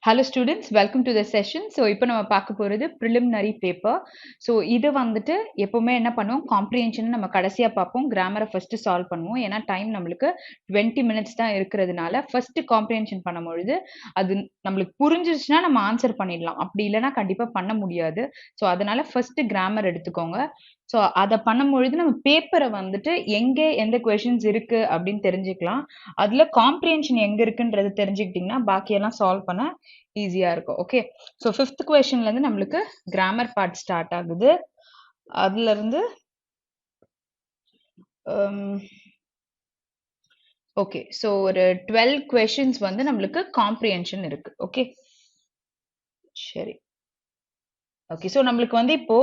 Hello students, welcome to the session. So இப்போ நம்ம பார்க்க போறது preliminary paper. So இது வந்துட்டு எப்பவுமே என்ன பண்ணுவோம், comprehension நம்ம கடைசியா பார்ப்போம், grammar first solve பண்ணுவோம். ஏன்னா time நம்மளுக்கு 20 minutes தான் இருக்கிறதுனால first comprehension பண்ணும்பொழுது அது நம்மளுக்கு புரிஞ்சிருச்சுன்னா நம்ம ஆன்சர் பண்ணிடலாம். அப்படி இல்லைன்னா கண்டிப்பா பண்ண முடியாது. ஸோ அதனால first grammar எடுத்துக்கோங்க. ஸோ அதை பண்ணும்பொழுது நம்ம பேப்பரை வந்துட்டு எங்கே எந்த கொஷின்ஸ் இருக்கு அப்படின்னு தெரிஞ்சுக்கலாம். அதுல காம்ப்ரிஹென்ஷன் எங்க இருக்குன்றது தெரிஞ்சுக்கிட்டீங்கன்னா பாக்கியெல்லாம் சால்வ் பண்ண ஈஸியா இருக்கும். ஓகே, ஸோ ஃபிஃப்த் கொஸ்டின்ல இருந்து நம்மளுக்கு கிராமர் பார்ட் ஸ்டார்ட் ஆகுது. அதுல இருந்து ஓகே, ஸோ ஒரு 12 கொஸ்டின்ஸ் வந்து நம்மளுக்கு காம்ப்ரிஹென்ஷன் இருக்கு. ஓகே, சரி. ஓகே, ஸோ நம்மளுக்கு வந்து இப்போ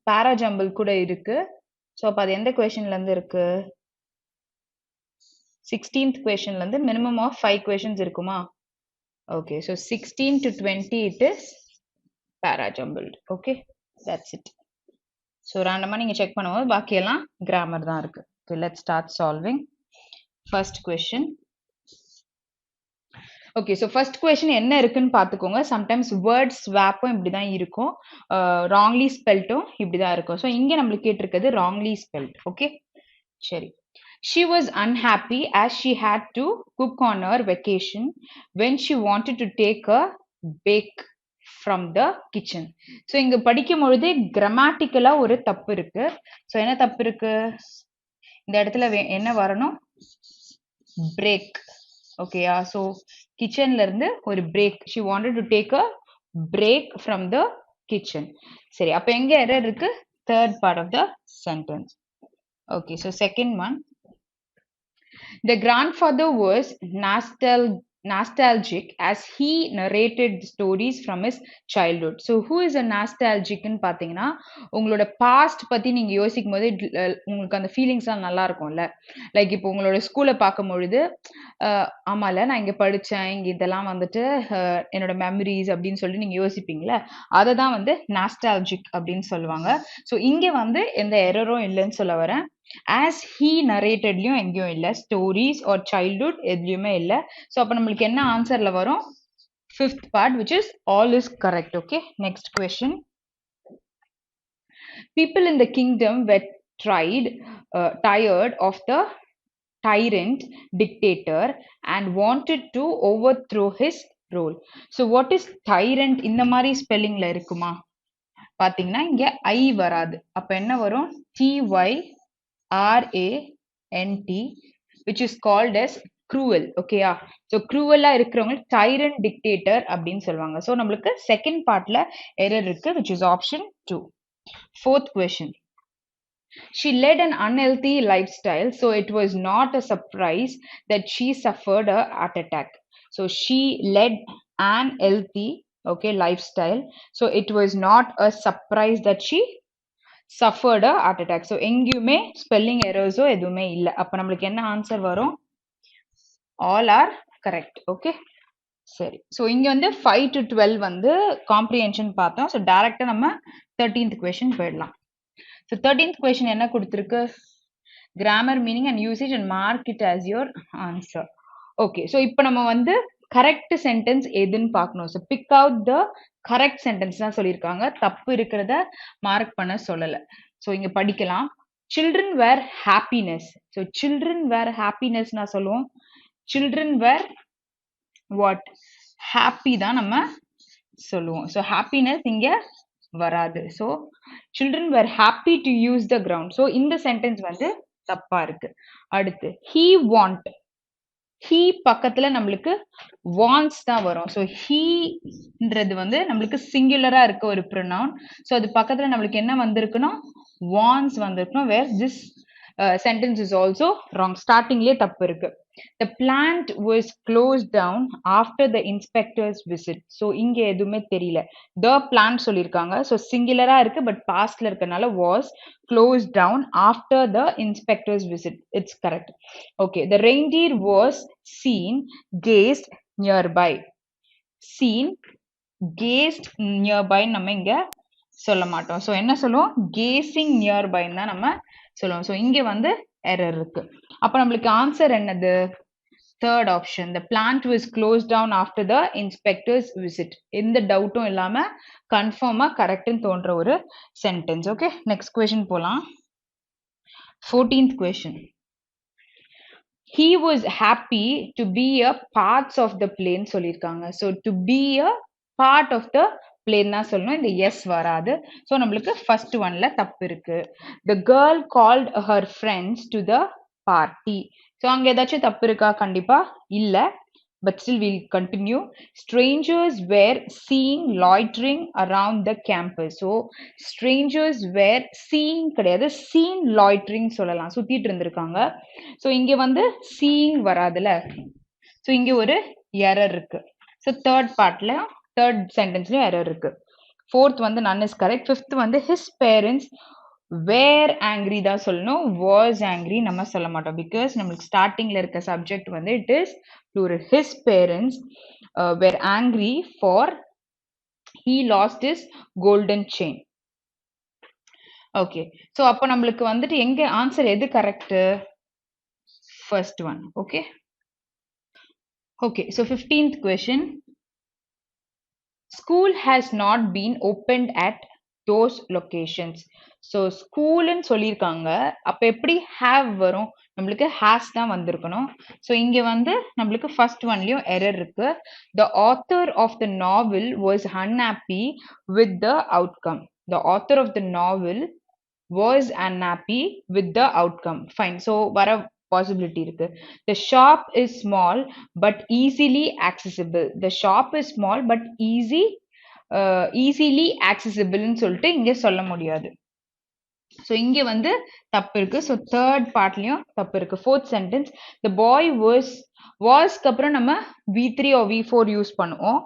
பாராஜம்பிள் கூட இருக்கு. ஸோ அப்போ அது எந்த கொஸ்டின்ல இருந்து இருக்கு? 16th கொஸ்டின்ல இருந்து மினிமம் ஆஃப் 5 கொஸ்டின்ஸ் இருக்குமா? Okay, so 16 to 20 it is parajumbled. Okay, that's it. So randomly நீங்க check பண்ணும்போது பாக்கியெல்லாம் grammar தான் இருக்கு. Okay, let's start solving. First question. Okay, so first question என்ன இருக்குன்னு பார்த்துக்கோங்க. Sometimes word swap-உம் இப்படி தான் இருக்கும். Wrongly spelled-உம் இப்படி தான் இருக்கும். So இங்க நம்மளுக்கு கேட்டிருக்கிறது wrongly spelled. Okay, சரி. She was unhappy as she had to cook on her vacation when she wanted to take a bake from the kitchen. So இங்க படிக்கும் பொழுது கிராமட்டிக்கலா ஒரு தப்பு இருக்கு. So என்ன தப்பு இருக்கு? இந்த இடத்துல என்ன வரணும்? break. ஓகேயா? So கிச்சன்ல இருந்து ஒரு break. She wanted to take a break from the kitchen. சரி, அப்ப எங்க error இருக்கு? Third part of the sentence. Okay, so second one. The grandfather was nostalgic as he narrated the stories from his childhood. So who is a nostalgic ன்னு பார்த்தீங்கன்னா, உங்களோட past பத்தி நீங்க யோசிக்கும் போது உங்களுக்கு அந்த ஃபீலிங்ஸ்லாம் நல்லா இருக்கும்ல. லைக் இப்போ உங்களோட ஸ்கூலை பார்க்கும் பொழுது ஆமால நான் இங்க படிச்சேன், இங்க இதெல்லாம் வந்துட்டு என்னோட மெமரிஸ் அப்படின்னு சொல்லி நீங்க யோசிப்பீங்களே, அதை தான் வந்து நாஸ்டாலஜிக் அப்படின்னு சொல்லுவாங்க. ஸோ இங்க வந்து எந்த எரரும் இல்லைன்னு சொல்ல வரேன். as he narratedலயும் எங்கேயும் இல்ல, stories or childhood எதுலயுமே இல்ல. ஸோ அப்ப நம்மளுக்கு என்ன ஆன்சர்ல வரும்? fifth part, which is all is correct. Okay, next question. People in the kingdom were tired of the tyrant dictator and wanted to overthrow his rule. So what is tyrant? இந்த மாதிரி ஸ்பெல்லிங்ல இருக்குமா? பாத்தீங்கன்னா இங்க ஐ வராது. அப்ப என்ன வரும்? TYRANT, which is called as cruel. ஓகேயா? ஸோ க்ரூவலா இருக்கிறவங்க டைரண்ட் டிக்டேட்டர் அப்படின்னு சொல்லுவாங்க. ஸோ நம்மளுக்கு செகண்ட் பார்ட்ல எரர் இருக்கு, which is option 2. Fourth question. She led an unhealthy lifestyle, so it was not a surprise that she suffered a heart attack. So she led an healthy, okay, lifestyle, so it was not a surprise that she suffered a heart attack. So எங்கேயுமே spelling errors எதுவுமே இல்லை. அப்ப நம்மளுக்கு என்ன answer வரும்? all are correct. Okay, சரி. So இங்க வந்து 5 to 12 வந்து காம்ப்ரிஹென்ஷன் பார்த்தோம். ஸோ டைரக்டா நம்ம 13th question போயிடலாம். So 13th question என்ன கொடுத்திருக்கு? Grammar, meaning and usage and mark it as your answer. Okay, so இப்போ நம்ம வந்து correct sentence எதுன்னு பார்க்கணும். So pick out the correct sentence தான் சொல்லியிருக்காங்க. தப்பு இருக்கிறத மார்க் பண்ண சொல்லல. So இங்க படிக்கலாம். Children were happiness. So children were happiness நான் சொல்லுவோம். Children were what? Happy தான் நம்ம சொல்லுவோம். So happiness இங்க வராது. So children were happy to use the ground. So இந்த sentence வந்து தப்பா இருக்கு. அடுத்து he want. he பக்கத்துல நம்மளுக்கு wants தான் வரும். So heன்றது வந்து நம்மளுக்கு சிங்குலரா இருக்க ஒரு pronoun. So அது பக்கத்துல நம்மளுக்கு என்ன வந்திருக்கணும்? wants வந்திருக்கணும். where this sentence is also wrong. ஸ்டார்டிங்லயே தப்பு இருக்கு. The plant was closed down after the inspector's visit. So இங்க எதுவுமே தெரியல. The plant சொல்லிருக்காங்க. So singular இருக்கு, but pastல இருக்கனால was closed down after the inspector's visit. It's correct. Okay, the reindeer was seen, gazed nearby. Seen, gazed nearby நம்ம இங்க சொல்ல மாட்டோம். So என்ன சொல்லுவோம்? Gazing nearby தான் நம்ம சொல்லுவோம். So இங்க வந்து எரர் இருக்கு. அப்ப நம்மளுக்கு ஆன்சர் என்னது? Third option, the plant was closed down after the inspector's visit. எந்த டவுட்டும் இல்லாம கன்ஃபார்மா கரெக்ட்னு தோன்ற ஒரு சென்டென்ஸ். ஓகே, நெக்ஸ்ட் கொஸ்டின் போலாம். 14th question. He was happy to be a parts of the plane சொல்லியிருக்காங்க. So to be a part of the plane தான் சொல்லணும். இந்த yes வராது. So நம்மளுக்கு first oneல தப்பு இருக்கு. The girl called her friends to the party. So அங்க ஏதாச்சும் தப்பு இருக்கா? கண்டிப்பா இல்ல. But still we'll continue. Strangers were seen loitering around the campus. So strangers were seen கிடையாது, seen loitering சொல்லலாம், சுத்திட்டு இருந்திருக்காங்க. So இங்க வந்து seeing வராதுல. So இங்க ஒரு error இருக்கு. So third partல third sentenceலயும் error இருக்கு. Fourth வந்து none is correct. Fifth வந்து his parents were angry தான் சொல்லணும், was angry நம்ம சொல்ல மாட்டோம். Because நம்மளுக்கு ஸ்டார்டிங்ல இருக்க சப்ஜெக்ட் வந்து it is plural. His parents were angry for he lost his golden chain. Okay, so அப்ப நம்மளுக்கு வந்துட்டு எங்க ஆன்சர் எது correct? First one. Okay. Okay, so 15th question. School has not been opened at those locations. So school ன்னு சொல்லியிருக்காங்க, அப்ப எப்படி have வரும்? நம்மளுக்கு has தான் வந்திருக்கணும். So இங்க வந்து நம்மளுக்கு first oneலயும் error இருக்கு. The author of the novel was unhappy with the outcome. The author of the novel was unhappy with the outcome. Fine. So வர possibility இருக்கு. The shop is small but easily accessible. The shop is small but easily accessible ன்னு சொல்லிட்டு இங்க சொல்ல முடியாது. So இங்க வந்து தப்பு இருக்கு. So third partலயும் தப்பு இருக்கு. Fourth sentence, the boy was அப்புறம் நம்ம V3 or V4 யூஸ் பண்ணுவோம்.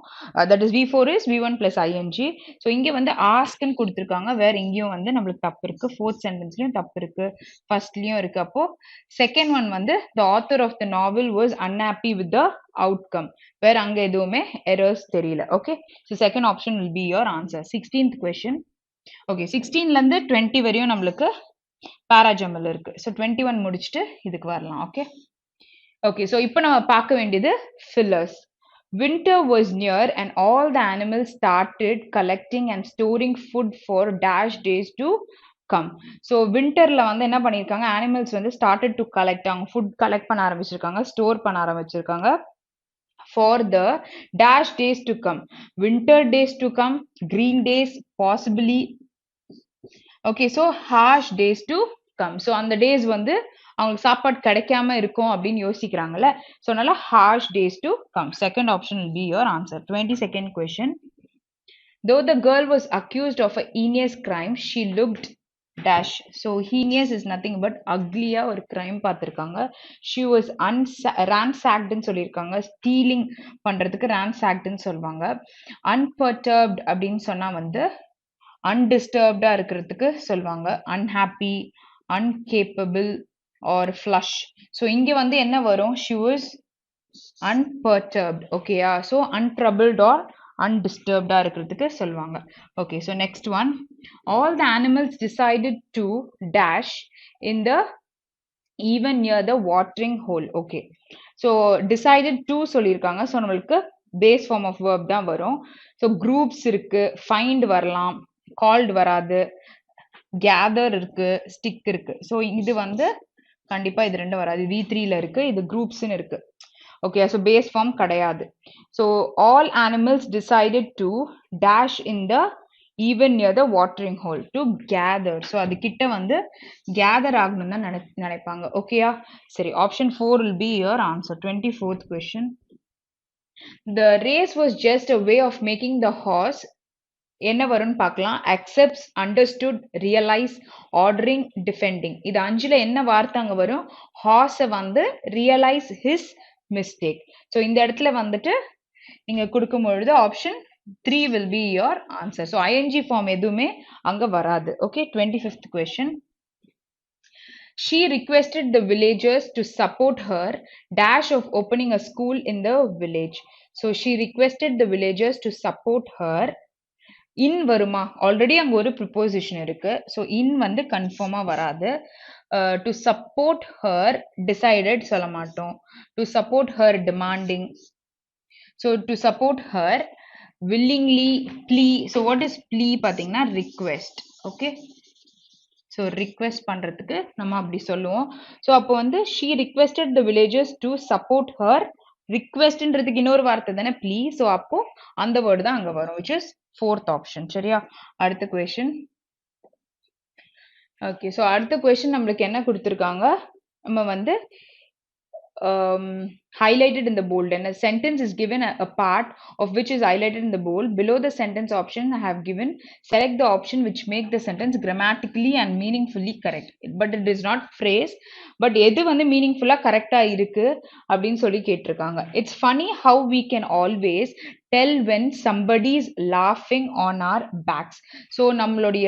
That is V4 is V1 plus ing. So இங்க வந்து ask ன்னு கொடுத்திருக்காங்க, வேற இங்கேயும் வந்து நம்மளுக்கு தப்பு இருக்கு. Fourth sentenceலயும் தப்பு இருக்கு, firstலயும் இருக்கு. அப்போ second one வந்து the author of the novel was unhappy with the outcome. வேற அங்க எதுவுமே errors தெரியல. Okay, so second option will be your answer. 16th question. Okay, 16ல இருந்து 20 வரையும் நம்மளுக்கு பாராஜம்பல் இருக்கு. So 21 முடிச்சிட்டு இதுக்கு வரலாம். Okay. Okay, so இப்போ நம்ம பார்க்க வேண்டியது fillers. Winter was near and all the animals started collecting and storing food for dash days to come. So winterல வந்து என்ன பண்ணிருக்காங்க, animals வந்து started to collect, அவங்க food collect பண்ண ஆரம்பிச்சிருக்காங்க, store பண்ண ஆரம்பிச்சிருக்காங்க for the dash days to come. Winter days to come, green days possibly. Okay, so harsh days to come. So அந்த days வந்து அவங்களுக்கு சாப்பாடு கிடைக்காம இருக்கும் அப்படின்னு யோசிக்கிறாங்கல்ல. So அதனால harsh days to come. Second option will be your answer. 22nd question. Though the girl was accused of a heinous crime, she looked dash. So heinous is nothing but ugliயா ஒரு crime பார்த்திருக்காங்க. She was ransacked ன்னு சொல்லியிருக்காங்க. Stealing பண்றதுக்கு ransacked ன்னு சொல்லுவாங்க. Unperturbed அப்படின்னு சொன்னா வந்து undisturbed இருக்கிறதுக்கு சொல்லுவாங்க. Unhappy, uncapable or flush. So இங்க வந்து என்ன வரும்? She was unperturbed. Okay, so untroubled or undisturbed இருக்கிறதுக்கு சொல்லுவாங்க. Okay, so next one. All the animals decided to dash in the even near the watering hole. Okay, so decided to சொல்லியிருக்காங்க. So நம்மளுக்கு base form of verb தான் வரும். So groups இருக்கு, find வரலாம், called வராது, gather இருக்கு, stick இருக்கு. So இது வந்து கண்டிப்பா இது ரெண்டும் வராது. V3ல இருக்கு, இது groupsன்னு இருக்கு. Okay, so base form கிடையாது. So all animals decided to dash in the even near the watering hole to gather. So அது கிட்ட வந்து gather ஆகணும் தான் நினைப்பாங்க. ஓகேயா? சரி, option 4 will be your answer. 24th question. The race was just a way of making the horse என்ன வரும்னு பார்க்கலாம். accepts, understood, realize, ordering, defending. இது அஞ்சுல என்ன வார்த்தை அங்க வரும்? horse வந்து realize his mistake. So இந்த இடத்துல வந்துட்டு நீங்க கொடுக்கும் பொழுது option 3 will be your answer. So ing form எதுவுமே அங்க வராது. Okay, 25th question. She requested the villagers to support her dash of opening a school in the village. So she requested the villagers to support her. In வருமா? Already அங்க ஒரு preposition இருக்கு. So in வந்து கன்ஃபார்மா வராது. to support her decided சொல்ல மாட்டோம். To support her demanding. So to support her willingly plea. So what is plea பாத்தீங்கன்னா request. Okay. So request பண்றதுக்கு நம்ம அப்படி சொல்லுவோம். So அப்போ வந்து she requested the villagers to support her. Requestன்றதுக்கு இன்னொரு வார்த்தை தானே plea. So அப்போ அந்த வேர்டு தான் அங்க வரும், which is fourth option. சரியா? அடுத்த question. Okay, so அடுத்த question நம்மளுக்கு என்ன கொடுத்திருக்காங்க? நம்ம வந்து highlighted in the bold, and a sentence is given a part of which is highlighted in the bold. Below the sentence option I have given, select the option which make the sentence grammatically and meaningfully correct. But it is not phrase, but எது வந்து meaningful கரெக்டா இருக்கு அப்படின்னு சொல்லி கேட்டிருக்காங்க. It's funny how we can always tell when somebody is laughing on our backs. So நம்மளுடைய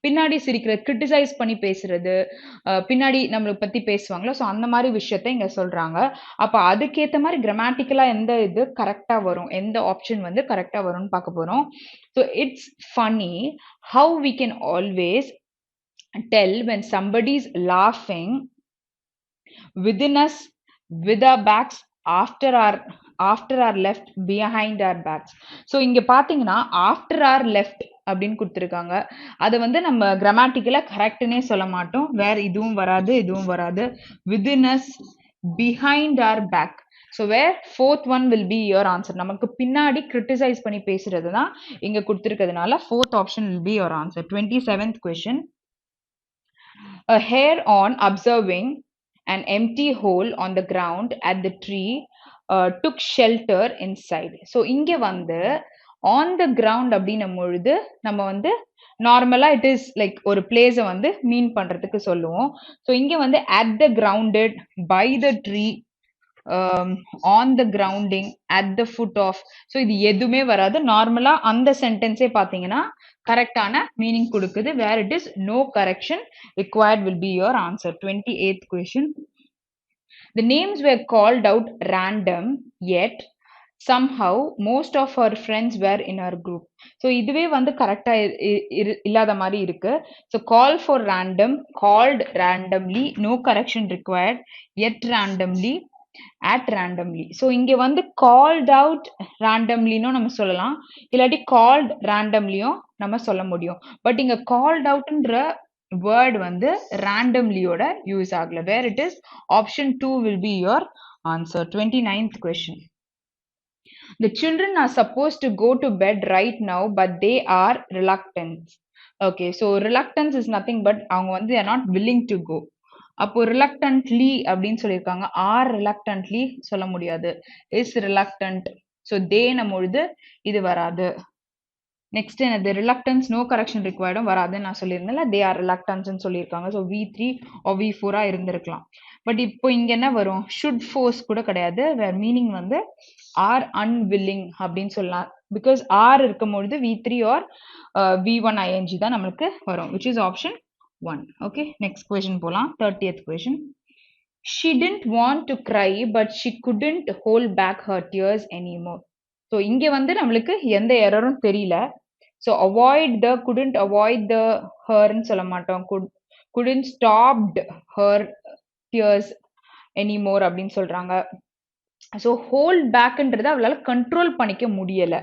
பின்னாடி சிரிக்கிறது, கிரிட்டிசைஸ் பண்ணி பேசுறது, பின்னாடி நம்மளை பத்தி பேசுவாங்களோ, ஸோ அந்த மாதிரி விஷயத்த இங்க சொல்றாங்க. அப்ப அதுக்கேத்த மாதிரி கிராமட்டிக்கலா எந்த இது கரெக்டா வரும், எந்த ஆப்ஷன் வந்து கரெக்டா வரும்னு பார்க்க போறோம். So it's funny how we can always tell when somebody is laughing within us, with our backs, after our left, behind our backs. So இங்க பாத்தீங்கன்னா after our left அப்படின்னு கொடுத்திருக்காங்க. அதை வந்து நம்ம கிராமட்டிக்கலா கரெக்ட்னே சொல்ல மாட்டோம். வேற இதுவும் வராது, இதுவும் வராது. within us, behind our back. So where fourth one will be your answer. நமக்கு பின்னாடி criticize பண்ணி பேசுறது தான் இங்க கொடுத்திருக்கிறதுனால fourth option will be your answer. 27th question. A hare on observing an empty hole on the ground at the tree took shelter inside. So இங்க வந்து on the ground அப்படின்னும் பொழுது நம்ம வந்து நார்மலா இட் இஸ் லைக் ஒரு பிளேஸை வந்து மீன் பண்றதுக்கு சொல்லுவோம். ஸோ இங்க வந்து at the grounded, by the tree, on the grounding, at the foot of. So இது எதுவுமே வராது. நார்மலா அந்த சென்டென்ஸே பாத்தீங்கன்னா கரெக்டான மீனிங் கொடுக்குது. Where it is no correction required will be your answer. 28th question. The names were called out random, yet somehow most of our friends were in our group. So இதுவே வந்து கரெக்டா இல்லாத மாதிரி இருக்கு. So call for random, called randomly, no correction required, yet randomly, at randomly. So இங்க வந்து called out randomlyனும் நம்ம சொல்லலாம், இல்லாட்டி called randomlyயும் நம்ம சொல்ல முடியும். பட் இங்க called outன்ற word வந்து randomlyயோட யூஸ் ஆகல. Where it is option 2 will be your answer. 29th question. The children are supposed to go to bed right now, but they are reluctant. Okay, so reluctance is nothing but அவங்க வந்து they are not willing to go. அப்போ reluctantly அப்படின்னு சொல்லியிருக்காங்க. are reluctantly சொல்ல முடியாது. is reluctant. So they நம்மொழுது இது வராது. Next என்னது reluctance, no correction required வராதுன்னு நான் சொல்லியிருந்தேன்ல, they are reluctants சொல்லியிருக்காங்க. ஸோ V3 or V4 இருந்திருக்கலாம். பட் இப்போ இங்க என்ன வரும், should force கூட கிடையாது. வேற மீனிங் வந்து are unwilling அப்படின்னு சொல்லலாம். பிகாஸ் ஆர் இருக்கும் பொழுது V3 or V1 ing தான் நம்மளுக்கு வரும், which is option 1. Okay, next question போலாம். 30th question. She didn't want to cry, but she couldn't hold back her tears anymore. So இங்க வந்து நம்மளுக்கு எந்த எரரும் தெரியல. So avoid the, couldn't avoid the herன்னு சொல்ல மாட்டோம். couldn't stopped her tears anymore அப்படின்னு சொல்றாங்க. ஸோ ஹோல்ட் பேக்ன்றது அவளால கண்ட்ரோல் பண்ணிக்க முடியல,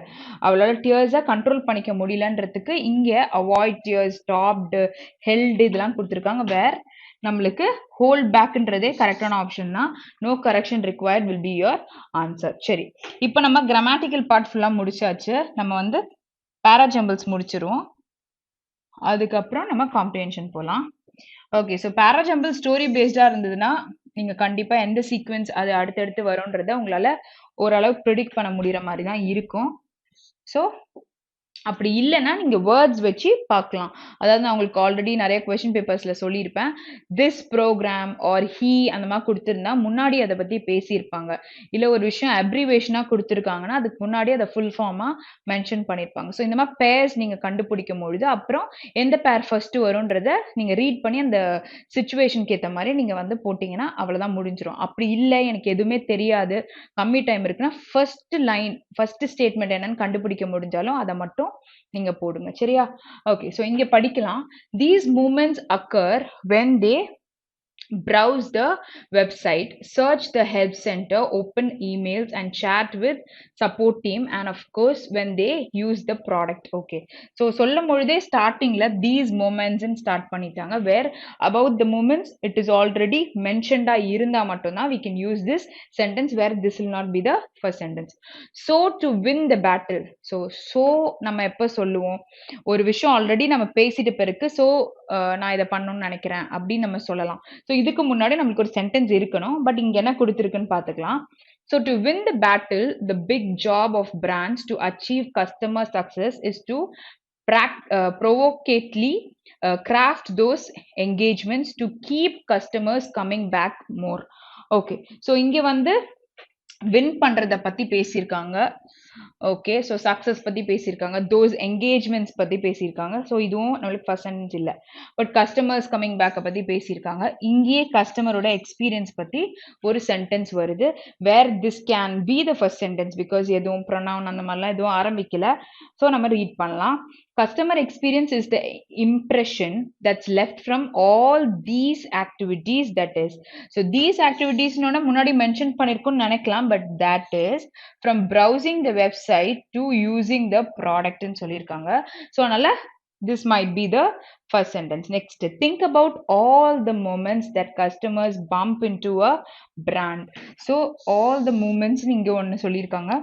அவளால டியர்ஸை கண்ட்ரோல் பண்ணிக்க முடியலன்றதுக்கு இங்க அவாய்ட் டியர்ஸ், ஸ்டாப்டு, ஹெல்டு இதெல்லாம் கொடுத்துருக்காங்க. வேர் நம்மளுக்கு ஹோல்ட் பேக்ன்றதே கரெக்டான ஆப்ஷன் தான். No correction required will be your answer. சரி, இப்போ நம்ம கிராமட்டிக்கல் பார்ட் ஃபுல்லாக முடிச்சாச்சு. நம்ம வந்து பேராஜம்பிள்ஸ் முடிச்சிருவோம், அதுக்கப்புறம் நம்ம காம்ப்ரிஹென்ஷன் போகலாம். ஓகே, ஸோ பேராஜம்பிள் ஸ்டோரி பேஸ்டாக இருந்ததுன்னா நீங்க கண்டிப்பா எந்த சீக்வென்ஸ் அது அடுத்தடுத்து வரும்ன்றத உங்களால ஓரளவு ப்ரெடிக்ட் பண்ண முடியற மாதிரி தான் இருக்கும். ஸோ அப்படி இல்லைன்னா நீங்க வேர்ட்ஸ் வச்சு பார்க்கலாம். அதாவது நான் உங்களுக்கு ஆல்ரெடி நிறைய கொஸ்டின் பேப்பர்ஸ்ல சொல்லியிருப்பேன். திஸ் ப்ரோக்ராம் ஆர் ஹீ அந்த மாதிரி கொடுத்துருந்தா முன்னாடி அதை பத்தி பேசியிருப்பாங்க. இல்லை ஒரு விஷயம் அப்ரிவேஷனா கொடுத்துருக்காங்கன்னா அதுக்கு முன்னாடி அதை ஃபுல் ஃபார்மா மென்ஷன் பண்ணியிருப்பாங்க. ஸோ இந்த மாதிரி பேர்ஸ் நீங்க கண்டுபிடிக்கும் பொழுது அப்புறம் எந்த பேர் ஃபர்ஸ்ட் வரும்ன்றத நீங்க ரீட் பண்ணி அந்த சிச்சுவேஷனுக்கு ஏற்ற மாதிரி நீங்க வந்து போட்டீங்கன்னா அவ்வளவுதான் முடிஞ்சிடும். அப்படி இல்லை எனக்கு எதுவுமே தெரியாது, கம்மி டைம் இருக்குன்னா ஃபர்ஸ்ட் லைன், ஃபர்ஸ்ட் ஸ்டேட்மெண்ட் என்னன்னு கண்டுபிடிக்க முடிஞ்சாலும் அதை மட்டும் நீங்க போடுங்க. சரியா? ஓகே, சோ இங்க படிக்கலாம். These movements occur when they browse the website, search the help center, open emails, and chat with support team, and of course when they use the product. Okay, so சொல்லும் பொழுதே startingல these moments and start பண்ணிட்டாங்க, where about the moments it is already mentioned இருந்தா மட்டும்தான் we can use this sentence, where this will not be the first sentence. So to win the battle, so நம்ம எப்ப சொல்லுவோம், ஒரு விஷயம் already நம்ம பேசிட்ட பிறகு so நான் இதை பண்ணணும்னு நினைக்கிறேன் அப்படின்னு நம்ம சொல்லலாம். ஸோ இதுக்கு முன்னாடி நம்மளுக்கு ஒரு சென்டென்ஸ் இருக்கணும், பட் இங்க என்ன கொடுத்துருக்குன்னு பார்த்துக்கலாம். So to win the battle, the big job of brands to achieve customer success is to provocately craft those engagements to keep customers coming back more. Okay, so இங்க வந்து வின் பண்றத பத்தி பேசியிருக்காங்க. Okay, so success பத்தி பேசியிருக்காங்க, those engagements பத்தி பேசியிருக்காங்க. So இதுவும் நம்மளுக்கு ஃபர்ஸ்ட் சென்டென்ஸ் இல்லை, பட் கஸ்டமர்ஸ் கமிங் பேக்கை பத்தி பேசியிருக்காங்க. இங்கேயே கஸ்டமரோட எக்ஸ்பீரியன்ஸ் பத்தி ஒரு சென்டென்ஸ் வருது, where this can be the first sentence, because எதுவும் ப்ரொனவுன் அந்த மாதிரிலாம் எதுவும் ஆரம்பிக்கல. ஸோ நம்ம ரீட் பண்ணலாம். Customer experience is the impression that's left from all these activities, that is. So these activities முன்னாடி மென்ஷன் பண்ணிருக்கும்னு நினைக்கலாம், but that is from browsing the website to using the product ன்னு சொல்லியிருக்காங்க. ஸோ அதனால this might be the first sentence. Next, think about all the moments that customers bump into a brand. So all the moments இங்க ஒன்னு சொல்லியிருக்காங்க,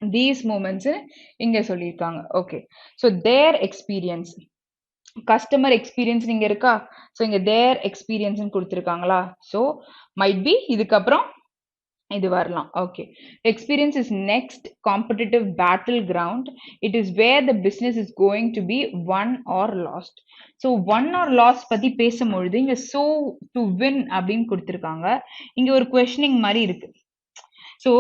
these moments இங்க சொல்லியிருக்காங்க. Okay, so their experience, customer experience இங்க இருக்கா, so இங்க their experience கொடுத்துருக்காங்களா, so might be இதுக்கப்புறம் இது வரலாம். Okay, experience is next competitive battleground. It is where the business is going to be won or lost. So won or lost பத்தி பேசும்பொழுது இங்க so to win அப்படின்னு கொடுத்துருக்காங்க. இங்க ஒரு கொஸ்டினிங் மாதிரி இருக்கு. So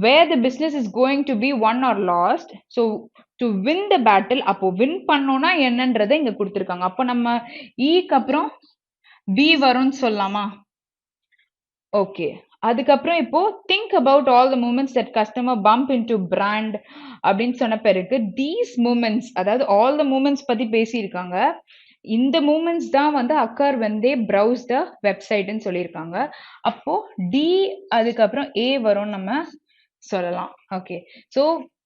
where the business is going to be won or lost, so to win the battle, அப்போ win பண்ணோம்னா என்னன்றதை இங்க கொடுத்துருக்காங்க. அப்போ நம்ம ஈக்கு அப்புறம் பி வரும்னு சொல்லலாமா? ஓகே, அதுக்கப்புறம் இப்போ think about all the moments that customer bump into brand அப்படின்னு சொன்ன பிறகு these moments, அதாவது all the moments பத்தி பேசியிருக்காங்க. இந்த மூமெண்ட்ஸ் தான் வந்து occur when they browse the website ன்னு சொல்லியிருக்காங்க. அப்போ டி அதுக்கப்புறம் ஏ வரும் நம்ம சொல்லலாம். ஓகே, ஸோ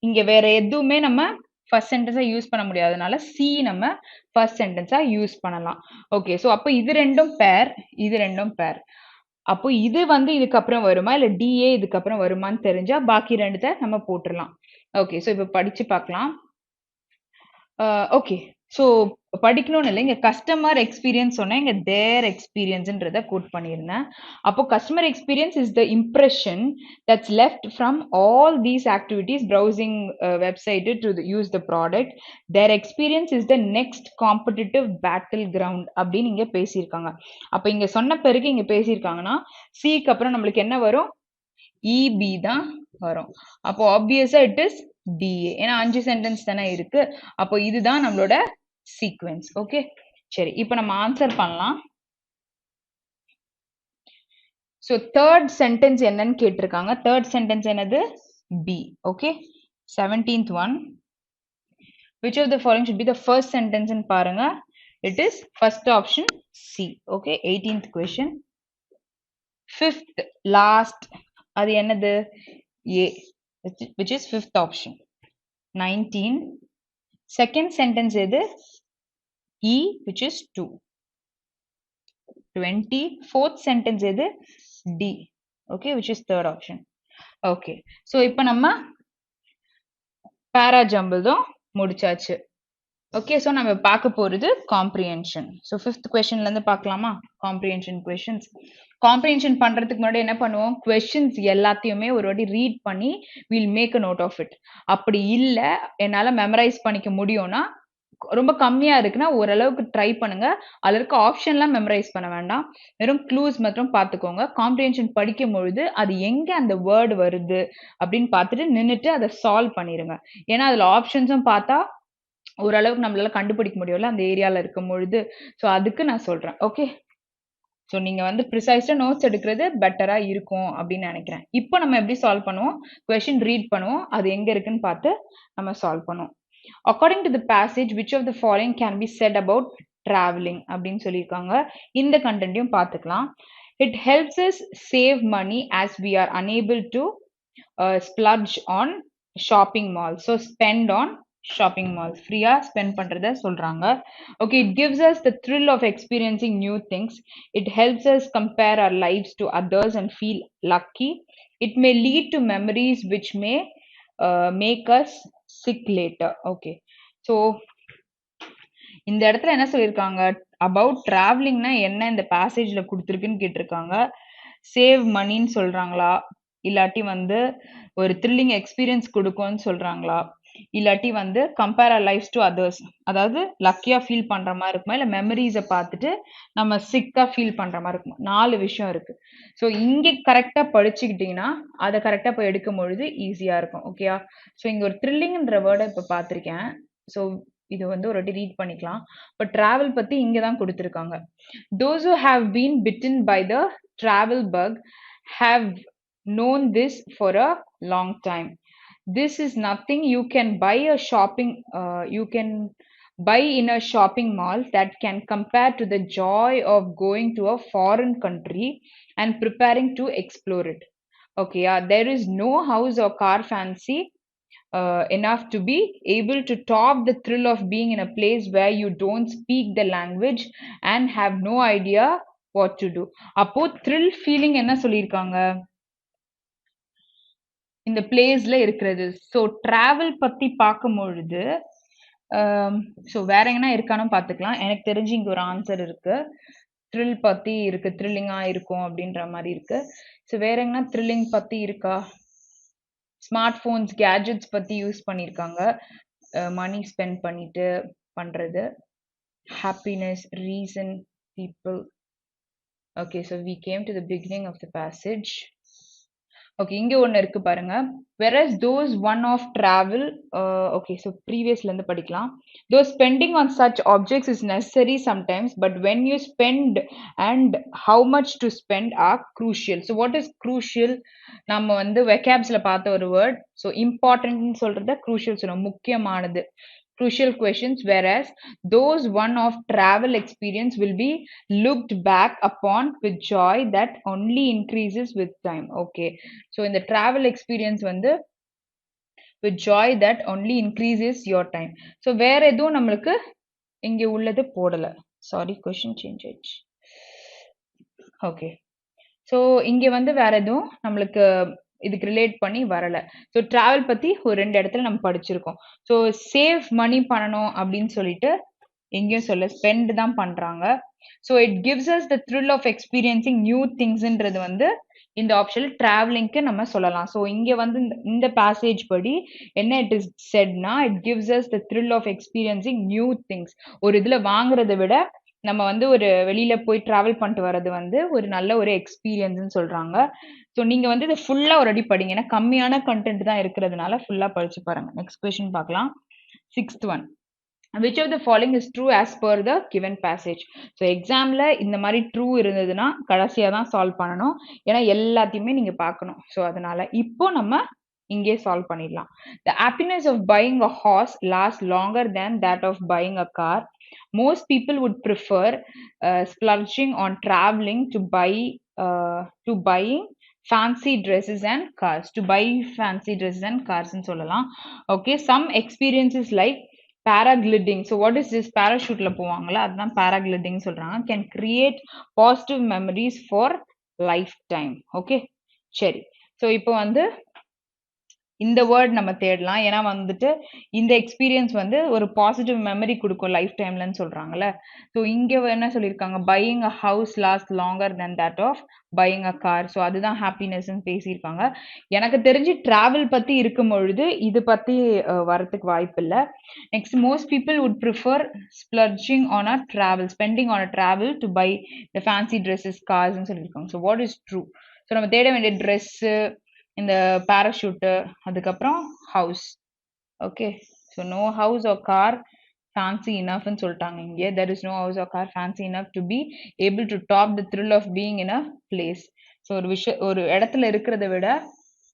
இங்க வேற எதுவுமே நம்ம ஃபர்ஸ்ட் சென்டென்ஸா யூஸ் பண்ண முடியாதனால சி நம்ம ஃபர்ஸ்ட் சென்டென்ஸா யூஸ் பண்ணலாம். ஓகே, ஸோ அப்போ இது ரெண்டும் பேர், இது ரெண்டும் பேர். அப்போ இது வந்து இதுக்கப்புறம் வருமா இல்ல டிஏ இதுக்கப்புறம் வருமான்னு தெரிஞ்சா பாக்கி ரெண்டுத்தை நம்ம போட்டுடலாம். ஓகே, ஸோ இப்போ படிச்சு பார்க்கலாம். ஓகே, ஸோ படிக்கணும்னு இல்லை, இங்க கஸ்டமர் எக்ஸ்பீரியன்ஸ் சொன்னா இங்க தேர் எக்ஸ்பீரியன்ஸ்ன்றத கோட் பண்ணியிருந்தேன். அப்போ customer experience is the impression that's left from all these activities, browsing website to use the product. Their experience is the next competitive battle ground அப்படின்னு இங்க பேசியிருக்காங்க. அப்போ இங்க சொன்ன பிறகு இங்க பேசியிருக்காங்கன்னா சிக்கு அப்புறம் நம்மளுக்கு என்ன வரும், இபி தான் வரும். அப்போ ஆப்வியஸா இட் இஸ் டிஏ, ஏன்னா 5 சென்டென்ஸ் தானே இருக்கு. அப்போ இதுதான் நம்மளோட சீக்வென்ஸ். ஓகே, சரி, இப்போ நம்ம ஆன்சர் பண்ணலாம். ஸோ தேர்ட் சென்டென்ஸ் என்னன்னு கேட்டிருக்காங்க. தேர்ட் சென்டென்ஸ் என்னது, B. Okay, 17th one, which of the following should be the first sentence ன்னு பாருங்க. It is first option C. Okay, 18th question. Fifth last, அது என்னது, A, which is fifth option. 19, second sentence எது, E, which is 2. 20, fourth sentence எது, D, okay, which is third option. Okay, so இப்போ நம்ம para jumble தான் முடிச்சாச்சு. Okay, so நம்ம பார்க்க போறது காம்ப்ரிஹென்ஷன். ஸோ ஃபிஃப்த் கொஸ்டின்ல இருந்து பார்க்கலாமா, காம்ப்ரிஹென்ஷன் கொஸ்டின்ஸ். காம்ப்ரிஹென்ஷன் பண்றதுக்கு முன்னாடி என்ன பண்ணுவோம், கொஸ்டின்ஸ் எல்லாத்தையுமே ஒரு வாட்டி ரீட் பண்ணி will make a note of it. அப்படி இல்லை என்னால மெமரைஸ் பண்ணிக்க முடியும்னா, ரொம்ப கம்மியா இருக்குன்னா ஓரளவுக்கு ட்ரை பண்ணுங்க. அதுல இருக்க ஆப்ஷன்லாம் மெமரைஸ் பண்ண வேண்டாம், வெறும் க்ளூஸ் மட்டும் பார்த்துக்கோங்க. காம்ப்ரிஹென்ஷன் படிக்கும் பொழுது அது எங்க அந்த வேர்டு வருது அப்படின்னு பார்த்துட்டு நின்றுட்டு அதை சால்வ் பண்ணிருங்க. ஏன்னா அதுல ஆப்ஷன்ஸும் பார்த்தா ஓரளவுக்கு நம்மளால கண்டுபிடிக்க முடியும்ல அந்த ஏரியால இருக்கும் பொழுது. ஸோ அதுக்கு நான் சொல்றேன். ஓகே, ஸோ நீங்க வந்து ப்ரிசைஸா நோட்ஸ் எடுக்கிறது பெட்டரா இருக்கும் அப்படின்னு நினைக்கிறேன். இப்போ நம்ம எப்படி சால்வ் பண்ணுவோம், கொஸ்டின் ரீட் பண்ணுவோம், அது எங்க இருக்குன்னு பார்த்து நம்ம சால்வ் பண்ணுவோம். According to the passage, which of the following can be said about traveling அப்படின்னு சொல்லியிருக்காங்க. இந்த கண்டென்ட்டையும் பார்த்துக்கலாம். It helps us save money as we are unable to splurge on shopping malls. So spend on shopping malls. ஃப்ரீயா spend பண்றத சொல்றாங்க. Okay, it gives us the thrill of experiencing new things. It helps us compare our lives to others and feel lucky. It may lead to memories which may make us sick later. Okay, so இந்த இடத்துல என்ன சொல்லியிருக்காங்க about டிராவலிங்னா என்ன இந்த பேசேஜ்ல கொடுத்துருக்குன்னு கேட்டிருக்காங்க. Save மணின்னு சொல்றாங்களா, இல்லாட்டி வந்து ஒரு த்ரில்லிங் எக்ஸ்பீரியன்ஸ் கொடுக்கும்னு சொல்றாங்களா, இல்லாட்டி வந்து compare our lifes to others, அதாவது லக்கியா ஃபீல் பண்ற மாதிரி இருக்குமா, இல்ல மெமரிஸை பார்த்துட்டு நம்ம சிக்கா ஃபீல் பண்ற மாதிரி இருக்குமா. 4 விஷயம் இருக்கு. ஸோ இங்க கரெக்டா படிச்சுக்கிட்டீங்கன்னா அதை கரெக்டா போய் எடுக்கும் பொழுது ஈஸியா இருக்கும். ஓகேயா. ஸோ இங்க ஒரு த்ரில்லிங்ன்ற வேர்டை இப்ப பார்த்திருக்கேன். ஸோ இது வந்து ஒரு வாட்டி ரீட் பண்ணிக்கலாம். பட் டிராவல் பத்தி இங்க தான் கொடுத்திருக்காங்க. Those who have been bitten by the travel bug have known this for a long time. This is nothing you can buy in a shopping mall that can compare to the joy of going to a foreign country and preparing to explore it. Okay, there is no house or car fancy enough to be able to top the thrill of being in a place where you don't speak the language and have no idea what to do. அப்போ thrill feeling என்ன சொல்லியிருக்காங்க இந்த பிளேஸ்ல இருக்கிறது. So travel பத்தி பார்க்கும் பொழுது so வேற எங்கன்னா இருக்கான்னு பார்த்துக்கலாம். எனக்கு தெரிஞ்சு இங்க ஒரு ஆன்சர் இருக்கு. த்ரில் பத்தி இருக்கு, த்ரில்லிங்கா இருக்கும் அப்படின்ற மாதிரி இருக்கு. ஸோ வேற எங்கன்னா த்ரில்லிங் பத்தி இருக்கா? ஸ்மார்ட் போன்ஸ் கேஜெட்ஸ் பத்தி யூஸ் பண்ணியிருக்காங்க. மணி ஸ்பெண்ட் பண்ணிட்டு பண்றது. Happiness, reason, people. Okay, so we came to the beginning of the passage. ஓகே, இங்க ஒன்னு இருக்கு பாருங்க. whereas those one of travel okay, so previousல இருந்து படிக்கலாம். though spending on such objects is necessary sometimes, but when you spend and how much to spend are crucial. so what is crucial? நம்ம வந்து vocabsல பார்த்த ஒரு word. so important ன்னு சொல்றத crucial சொல்றோம், முக்கியமானது. crucial questions, whereas those one of travel experience will be looked back upon with joy that only increases with time. Okay, so in the travel experience வந்து with joy that only increases your time. so வேற எதுவும் நம்மளுக்கு இங்க உள்ளது போடல. Sorry, question change ஆயிடுச்சு. Okay, so இங்க வந்து வேற எதுவும் நம்மளுக்கு இதுக்கு ரிலேட் பண்ணி வரல. ஸோ டிராவல் பத்தி ஒரு 2 இடத்துல நம்ம படிச்சிருக்கோம். ஸோ சேவ் மணி பண்ணணும் அப்படின்னு சொல்லிட்டு எங்கேயும் சொல்ல, ஸ்பெண்ட் தான் பண்றாங்க. So it gives us the thrill of experiencing new திங்ஸ்ன்றது வந்து இந்த ஆப்ஷன் டிராவலிங்க்கு நம்ம சொல்லலாம். ஸோ இங்க வந்து இந்த பேசேஜ் படி என்ன இட் இஸ் செட்னா, it gives us the thrill of experiencing new things. ஒரு இதுல வாங்குறதை விட நம்ம வந்து ஒரு வெளியில போய் டிராவல் பண்ணிட்டு வர்றது வந்து ஒரு நல்ல ஒரு எக்ஸ்பீரியன்ஸ்னு சொல்றாங்க. ஸோ நீங்க வந்து இதை ஃபுல்லா ஒரு அடி படிங்க, ஏன்னா கம்மியான கண்டென்ட் தான் இருக்கிறதுனால ஃபுல்லா படிச்சு பாருங்க. நெக்ஸ்ட் கொஸ்டின் பார்க்கலாம். 6th one. which of the following is true as per the given passage? So எக்ஸாம்ல இந்த மாதிரி ட்ரூ இருந்ததுன்னா கடைசியா தான் சால்வ் பண்ணணும், ஏன்னா எல்லாத்தையுமே நீங்க பார்க்கணும். ஸோ அதனால இப்போ நம்ம இங்கே சால்வ் பண்ணிடலாம். the happiness of buying a horse lasts longer than that of buying a car. most people would prefer splurging on traveling to buying fancy dresses and cars. to buy fancy dresses and cars ன்னு சொல்லலாம். okay, some experiences like paragliding. so what is this? parachute ல போவாங்களா, அதுதான் paragliding சொல்றாங்க. can create positive memories for lifetime. okay, சரி. so இப்போ வந்து இந்த வேர்ட் நம்ம தேடலாம், ஏன்னா வந்துட்டு இந்த எக்ஸ்பீரியன்ஸ் வந்து ஒரு பாசிட்டிவ் மெமரி கொடுக்கும் லைஃப் டைம்லன்னு சொல்றாங்கல்ல. ஸோ இங்க என்ன சொல்லியிருக்காங்க, buying a house last longer than that of buying a car. So அதுதான் ஹாப்பினஸ்ன்னு பேசியிருக்காங்க. எனக்கு தெரிஞ்சு டிராவல் பத்தி இருக்கும் பொழுது இது பத்தி வரத்துக்கு வாய்ப்பு இல்லை. Next, most people would prefer splurging on a travel, spending on a travel to buy the fancy dresses, கார்ஸ்ன்னு சொல்லியிருக்காங்க. So what is true? So நம்ம தேட வேண்டிய ட்ரெஸ்ஸு, இந்த பேராஷூட்டு, அதுக்கப்புறம் house. Okay, so no house or car fancy enough ன்னு சொல்லிட்டாங்க இங்கே. there is no house or car fancy enough to be able to top the thrill of being in a place. So ஒரு இடத்துல இருக்கிறத விட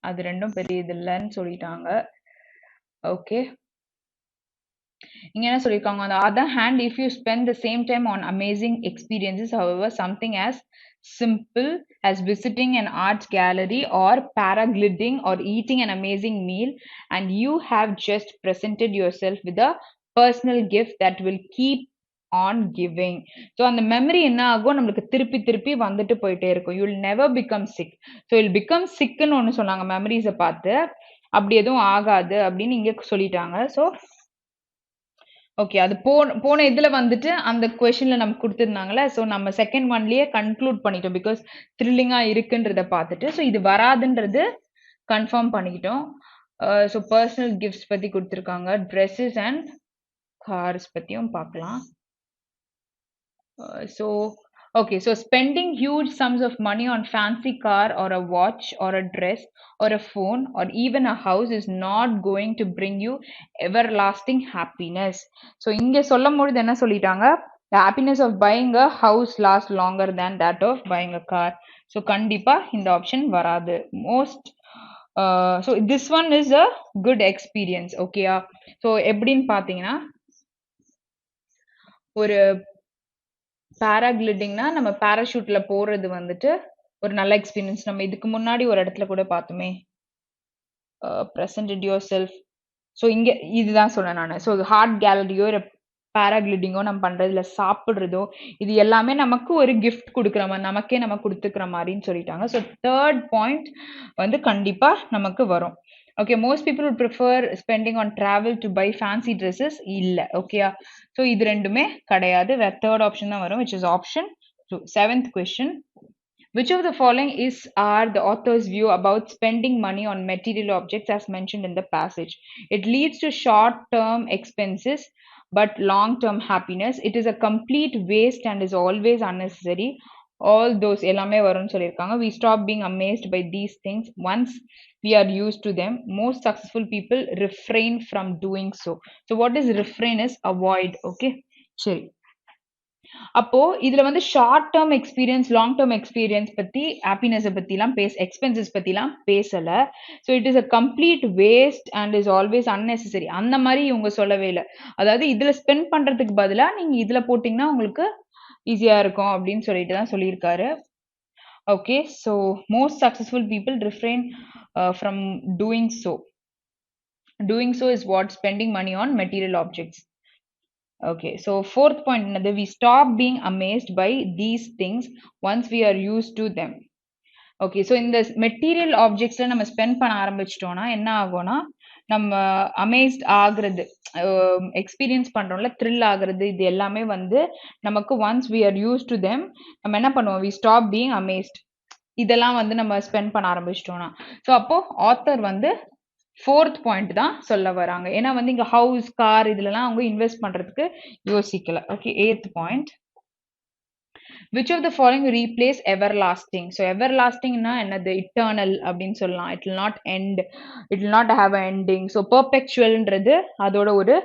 அது ரெண்டும் பெரிய இது இல்லைன்னு சொல்லிட்டாங்க. ஓகே, இங்க என்ன சொல்லியிருக்காங்க, on the other hand, if you spend the same time on amazing experiences, however, something as simple as visiting an art gallery or paragliding or eating an amazing meal, and you have just presented yourself with a personal gift that will keep on giving. So அந்த memory என்ன ஆகும், நம்மளுக்கு திருப்பி திருப்பி வந்துட்டு போயிட்டே இருக்கும். You will never become sick. So you'll become sickன்னு ஒண்ணு சொன்னாங்க மெமரிஸை பார்த்து. அப்படி எதுவும் ஆகாது அப்படின்னு இங்க சொல்லிட்டாங்க. ஸோ ஓகே, அது போன இதுல வந்துட்டு அந்த கொஸ்டின்ல நமக்கு கொடுத்துருந்தாங்கல்ல, ஸோ நம்ம செகண்ட் ஒன்லயே கன்க்ளூட் பண்ணிட்டோம் பிகாஸ் த்ரில்லிங்கா இருக்குன்றத பார்த்துட்டு. ஸோ இது வராதுன்றது கன்ஃபார்ம் பண்ணிக்கிட்டோம். ஸோ பர்சனல் கிஃப்ட்ஸ் பத்தி கொடுத்துருக்காங்க, ட்ரெஸ்ஸஸ் அண்ட் கார்ஸ் பத்தியும் பார்க்கலாம். So spending huge sums of money on fancy car or a watch or a dress or a phone or even a house is not going to bring you everlasting happiness. So இங்க சொல்லும்போது என்ன சொல்லிட்டாங்க, the happiness of buying a house lasts longer than that of buying a car. So கண்டிப்பா இந்த option வராது. So this one is a good experience. Okay, so எப்படின்னு பாத்தீங்கன்னா, ஒரு பேராகிளிடிங்னா நம்ம பேராஷூட்ல போறது வந்துட்டு ஒரு நல்ல எக்ஸ்பீரியன்ஸ். நம்ம இதுக்கு முன்னாடி ஒரு இடத்துல கூட பார்த்தோமே, presented yourself. ஸோ இங்க இதுதான் சொன்னேன் நான். ஸோ ஹார்ட் கேலரியோ இல்லை பேராகிளிடிங்கோ நம்ம பண்றது இல்லை சாப்பிட்றதோ, இது எல்லாமே நமக்கு ஒரு கிஃப்ட் கொடுக்குற மாதிரி, நமக்கே நம்ம கொடுத்துக்கிற மாதிரின்னு சொல்லிட்டாங்க. ஸோ தேர்ட் பாயிண்ட் வந்து கண்டிப்பா நமக்கு வரும். Okay, most people would prefer spending on travel to buy fancy dresses. இல்ல, ஓகேயா? ஸோ இது ரெண்டுமே கிடையாது, வேற தேர்ட் ஆப்ஷன் தான் வரும், which is option 2. Seventh question. Which of the following are the author's view about spending money on material objects as mentioned in the passage? It leads to short-term expenses but long-term happiness. It is a complete waste and is always unnecessary. All those எல்லாமே வரும்னு சொல்லியிருக்காங்க. We stop being amazed by these things once we are used to them. Most successful people refrain from doing so. So what is refrain is avoid. Okay, சரி. அப்போ இதுல வந்து short term experience, long term experience பத்தி, happiness பத்திலாம் expenses பத்திலாம் பேசல. So it is a complete waste and is always unnecessary அந்த மாதிரி இவங்க சொல்லவே இல்லை. அதாவது இதுல ஸ்பெண்ட் பண்றதுக்கு பதிலா நீங்க இதுல போட்டீங்கன்னா உங்களுக்கு ஈஸியா இருக்கும் அப்படின்னு சொல்லிட்டு தான் சொல்லியிருக்காரு. Okay, so most successful people refrain from doing so. Doing so is what spending money on material objects. Okay, so fourth point, we stop being amazed by these things once we are used to them. Okay, so இந்த material ஆப்ஜெக்ட்ஸ்ல நம்ம spend பண்ண ஆரம்பிச்சிட்டோம்னா என்ன ஆகும்னா, நம்ம amazed ஆகுறது, experience பண்றோம்ல, thrill ஆகுறது, இது எல்லாமே வந்து நமக்கு once we are use to them நம்ம என்ன பண்ணுவோம், வி ஸ்டாப் பீயிங் அமேஸ்ட். இதெல்லாம் வந்து நம்ம ஸ்பெண்ட் பண்ண ஆரம்பிச்சிட்டோம்னா. ஸோ அப்போ ஆத்தர் வந்து ஃபோர்த் பாயிண்ட் தான் சொல்ல வராங்க. ஏன்னா வந்து இங்க ஹவுஸ், கார் இதுலலாம் அவங்க இன்வெஸ்ட் பண்றதுக்கு யோசிக்கல. Okay, eighth point. Which of the following replace everlasting? So everlastingனா என்னது, eternal அப்படின்னு சொல்லலாம். It will not end, it will not have an ending. So perpetualன்றது அதோட ஒரு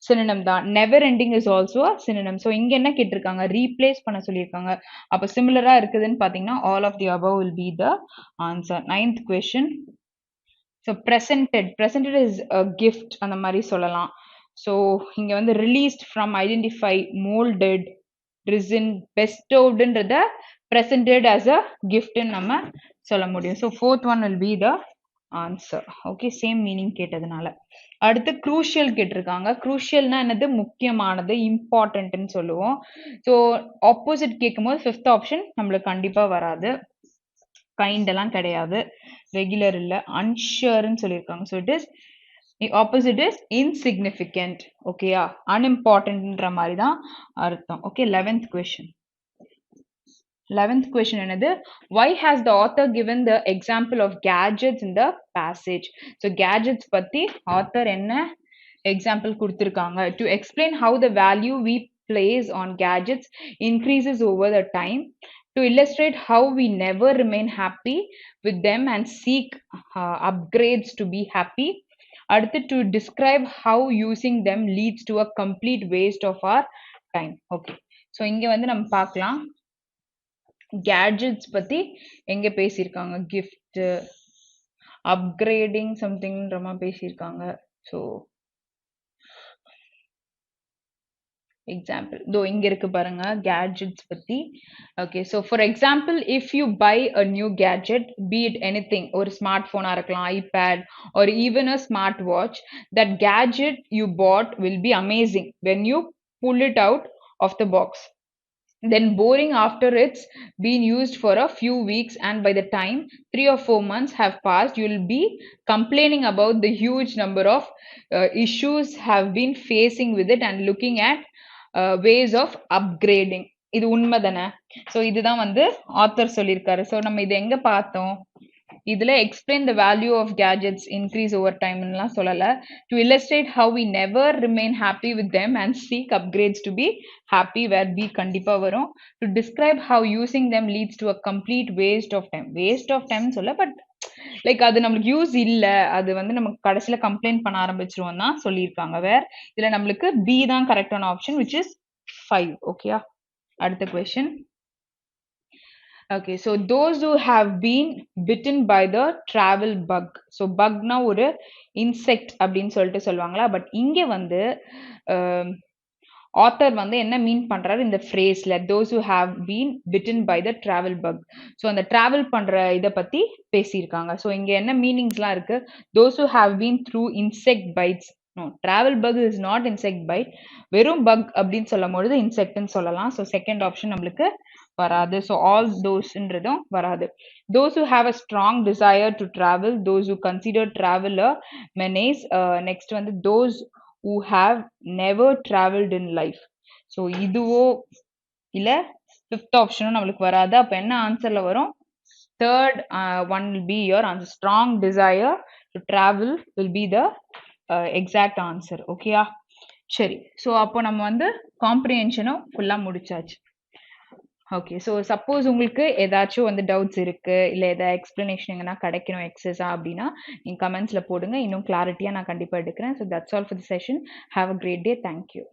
synonym தான். Never ending is also a synonym. So இங்க என்ன கேட்டிருக்காங்க, replace பண்ண சொல்லியிருக்காங்க. அப்ப சிமிலரா இருக்குதுன்னு பாத்தீங்கன்னா all of the above will be the answer. Ninth question. So presented is a gift அந்த மாதிரி சொல்லலாம். ஸோ இங்க வந்து released from, identify, molded, risen, bestowedன்றத presented as a gift நம்ம சொல்ல முடியும். So fourth one will be the answer. Okay, same meaning கேட்டதுனால. அடுத்து crucial கேட்டிருக்காங்க. crucialனா என்னது, முக்கியமானது, இம்பார்ட்டன்ட்னு சொல்லுவோம். ஸோ ஆப்போசிட் கேட்கும்போது ஃபிஃப்த் ஆப்ஷன் நம்மளுக்கு கண்டிப்பா வராது. கைண்ட் எல்லாம் கிடையாது, ரெகுலர் இல்ல, அன்ஷூர்னு சொல்லியிருக்காங்க. So it is opposite is insignificant. ஓகேயா, அன்இம்பார்ட்டன்ட்ன்ற மாதிரி தான் அர்த்தம். Okay, 11th question. 11th question என்னது, why has the author given the example of gadgets in the passage? So gadgets பத்தி author என்ன எக்ஸாம்பிள் கொடுத்திருக்காங்க, to explain how the value we place on gadgets increases over the time, to illustrate how we never remain happy with them and seek upgrades to be happy. அடுத்து to describe how using them leads to a complete waste of our time. Okay, so இங்க வந்து நம்ம பார்க்கலாம், gadgets பத்தி எங்க பேசியிருக்காங்க, gift, upgrading சம்திங்ன்ற மாதிரி பேசியிருக்காங்க. ஸோ example though இங்க இருக்கு பாருங்க gadgets பத்தி. Okay, so for example if you buy a new gadget, be it anything, ஒரு smartphone ஆ இருக்கலாம், iPad or even a smartwatch, that gadget you bought will be amazing when you pull it out of the box, then boring after it's been used for a few weeks, and by the time 3 or 4 months have passed you'll be complaining about the huge number of issues have been facing with it and looking at ways of upgrading. இது உண்மைதானே? So இதுதான் வந்து author சொல்லியிருக்காரு. So நம்ம இது எங்க பார்த்தோம்? இதுல explain the value of gadgets increase over time ன்னுலாம் சொல்லல. To illustrate how we never remain happy with them and seek upgrades to be happy, where B கண்டிப்பா வரும். To describe how using them leads to a complete waste of time. Waste of time சொல்ல, but like அது நம்மளுக்கு use இல்ல, அது வந்து நமக்கு கடைசியில கம்ப்ளைண்ட் பண்ண ஆரம்பிச்சிருவோம் தான் சொல்லியிருக்காங்க. வேற இதுல நம்மளுக்கு பி தான் கரெக்டான ஆப்ஷன், which is 5. ஓகேயா? அடுத்த question. Okay, so those who have been bitten by the travel bug. So bugனா ஒரு insect அப்படின்னு சொல்லிட்டு சொல்லுவாங்களா, பட் இங்க வந்து ஆத்தர் வந்து என்ன மீன் பண்றாரு இந்த ஃப்ரேஸ்ல, those who have been bitten by the travel bug. So அந்த டிராவல் பண்ற இதை பத்தி பேசியிருக்காங்க. ஸோ இங்க என்ன மீனிங்ஸ்லாம் இருக்கு? those who have been through insect bites. No, travel bug is not insect bite. வெறும் bug அப்படின்னு சொல்லும் பொழுது இன்செக்ட்னு சொல்லலாம். ஸோ செகண்ட் ஆப்ஷன் நம்மளுக்கு வராது. ஸோ ஆல் தோஸ்ன்றதும் வராது. those who have a strong desire to travel, those who consider travel a menace. Next வந்து those who have never traveled in life. So இதுவோ இல்ல ஃபிஃப்த் ஆப்ஷனும் நம்மளுக்கு வராது. அப்ப என்ன ஆன்சர்ல வரும்? Third one will be your answer. Strong desire to travel will be the exact answer. ஓகேயா? சரி, ஸோ அப்போ நம்ம வந்து காம்ப்ரிஹென்ஷனும் ஃபுல்லா முடிச்சாச்சு. ஓகே, ஸோ சப்போஸ் உங்களுக்கு ஏதாச்சும் வந்து டவுட்ஸ் இருக்கு, இல்லை ஏதாவது எக்ஸ்பிளனேஷன் எங்கன்னா கிடைக்கணும் எக்ஸஸா அப்படின்னா நீங்கள் கமெண்ட்ஸில் போடுங்க. இன்னும் கிளாரிட்டியாக நான் கண்டிப்பாக எடுக்கிறேன். So that's all for the session. Have a great day. Thank you.